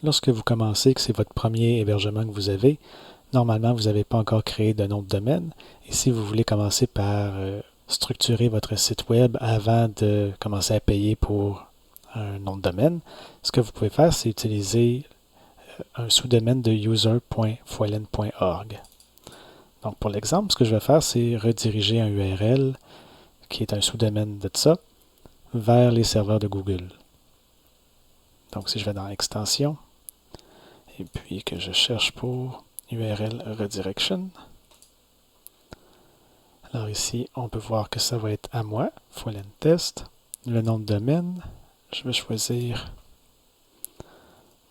lorsque vous commencez, que c'est votre premier hébergement que vous avez, normalement, vous n'avez pas encore créé de nom de domaine. Et si vous voulez commencer par structurer votre site web avant de commencer à payer pour un nom de domaine, ce que vous pouvez faire, c'est utiliser un sous-domaine de user.foilen.org. Donc, pour l'exemple, ce que je vais faire, c'est rediriger un URL qui est un sous-domaine de ça vers les serveurs de Google. Donc, si je vais dans Extension, et puis que je cherche pour URL Redirection, alors ici, on peut voir que ça va être à moi, Foilen Test. Le nom de domaine, je vais choisir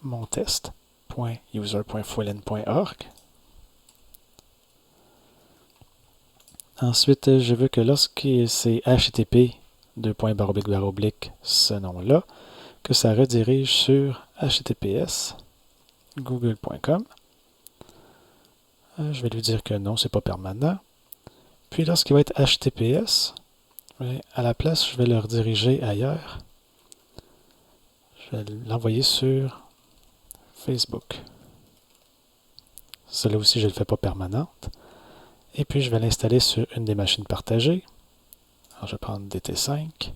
mon test.user.foilen.org. Ensuite, je veux que lorsque c'est HTTP, ce nom-là, que ça redirige sur HTTPS, google.com. Je vais lui dire que non, c'est pas permanent. Puis lorsqu'il va être HTTPS, à la place, je vais le rediriger ailleurs. Je vais l'envoyer sur Facebook. Cela aussi, je ne le fais pas permanente. Et puis, je vais l'installer sur une des machines partagées. Alors, je vais prendre DT5.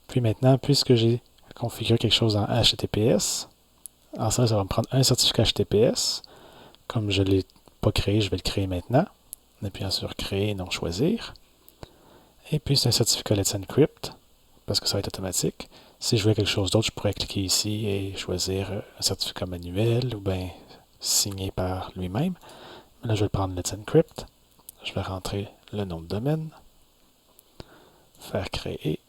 Puis maintenant, puisque j'ai configuré quelque chose en HTTPS, alors ça va me prendre un certificat HTTPS. Comme je ne l'ai pas créé, je vais le créer maintenant. En appuyant sur Créer, non choisir. Et puis, c'est un certificat Let's Encrypt, parce que ça va être automatique. Si je voulais quelque chose d'autre, je pourrais cliquer ici et choisir un certificat manuel ou bien signé par lui-même. Là, je vais prendre Let's Encrypt. Je vais rentrer le nom de domaine, faire créer,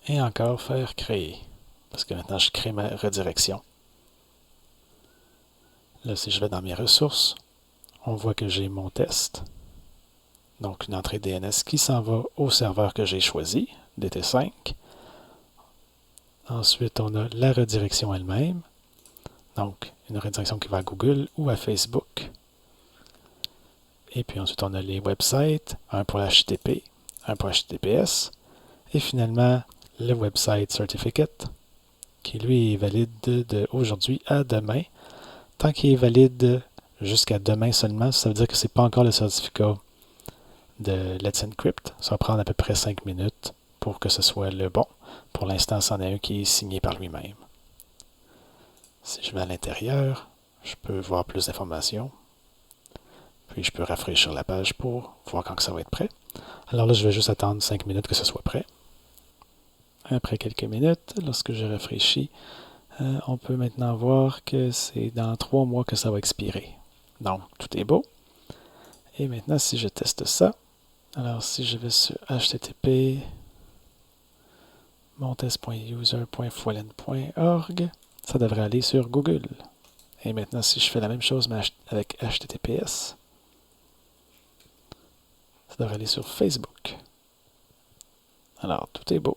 et encore faire créer, parce que maintenant, je crée ma redirection. Là, si je vais dans mes ressources, on voit que j'ai mon test. Donc, une entrée DNS qui s'en va au serveur que j'ai choisi, DT5. Ensuite, on a la redirection elle-même. Donc, une redirection qui va à Google ou à Facebook. Et puis ensuite, on a les websites, un pour HTTP, un pour HTTPS. Et finalement, le website certificate, qui lui est valide d'aujourd'hui à demain. Tant qu'il est valide jusqu'à demain seulement, ça veut dire que ce n'est pas encore le certificat de Let's Encrypt. Ça va prendre à peu près 5 minutes pour que ce soit le bon. Pour l'instant, c'en est un qui est signé par lui-même. Si je vais à l'intérieur, je peux voir plus d'informations. Puis je peux rafraîchir la page pour voir quand ça va être prêt. Alors là, je vais juste attendre 5 minutes que ce soit prêt. Après quelques minutes, lorsque je rafraîchis, on peut maintenant voir que c'est dans 3 mois que ça va expirer. Donc, tout est beau. Et maintenant, si je teste ça, alors si je vais sur http montest.user.foilen.org, ça devrait aller sur Google. Et maintenant, si je fais la même chose mais avec HTTPS, ça devrait aller sur Facebook. Alors, tout est beau.